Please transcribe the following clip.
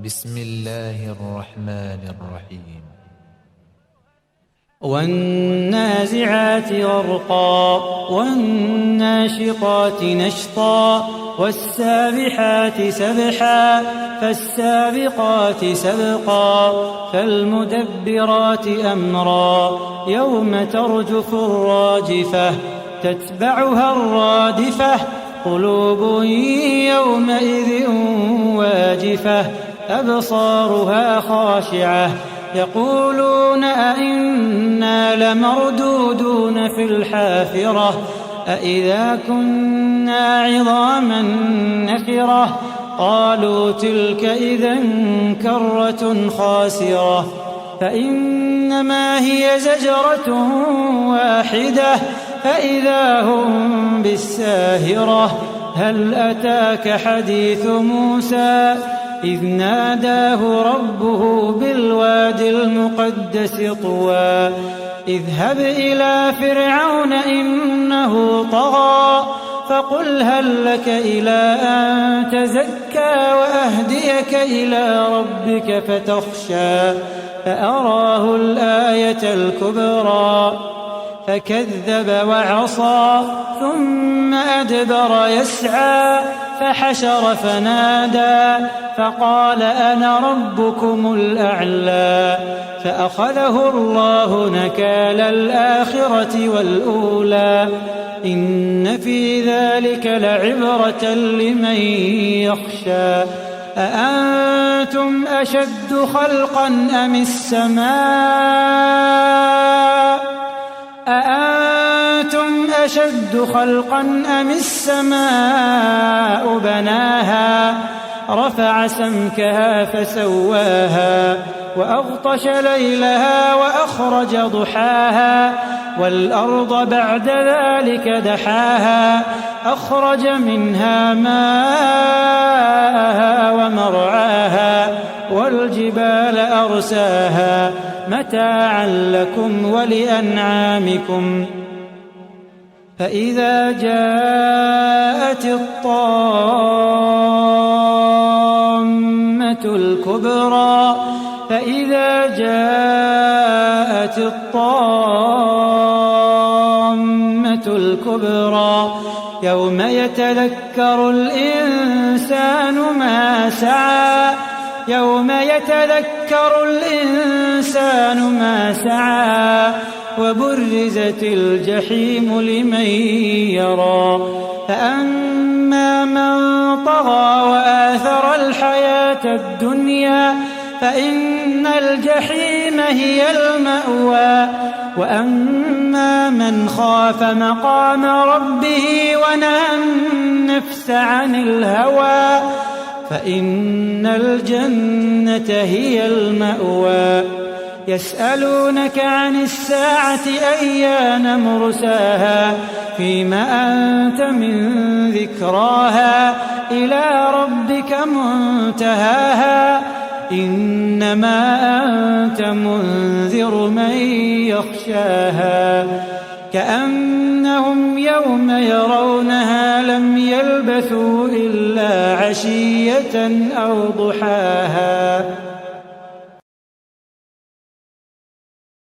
بسم الله الرحمن الرحيم. والنازعات غرقا والناشطات نشطا والسابحات سبحا فالسابقات سبقا فالمدبرات أمرا يوم ترجف الراجفة تتبعها الرادفة قلوب يومئذ واجفة أبصارها خاشعة يقولون أئنا لمردودون في الحافرة أئذا كنا عظاما نخرة قالوا تلك إذا كرة خاسرة فإنما هي زجرة واحدة فإذا هم بالساهرة هل أتاك حديث موسى إذ ناداه ربه بالواد المقدس طوى اذهب إلى فرعون إنه طغى فقل هل لك إلى أن تزكى وأهديك إلى ربك فتخشى فأراه الآية الكبرى فكذب وعصى ثم أدبر يسعى فحشر فنادى فقال أنا ربكم الأعلى فأخذه الله نكال الآخرة والأولى إن في ذلك لعبرة لمن يخشى أأنتم أشد خلقا أم السماء أأنتم أشد خلقا أم السماء بناها رفع سمكها فسواها وأغطش ليلها وأخرج ضحاها والأرض بعد ذلك دحاها أخرج منها ماءها ومرعاها والجبال أرساها متاعا لكم ولأنعامكم فإذا جاءت الطامة الكبرى يوم يتذكر الإنسان ما سعى وبرزت الجحيم لمن يرى فأما من طغى وآثر الحياة الدنيا فإن الجحيم هي المأوى وأما من خاف مقام ربه ونهى النفس عن الهوى فإن الجنة هي المأوى يسألونك عن الساعة أيان مرساها فيم أنت من ذكراها إلى ربك منتهاها إنما أنت منذر من يخشاها كأنهم يوم يرونها لم يلبثوا إلا عشية أو ضحاها.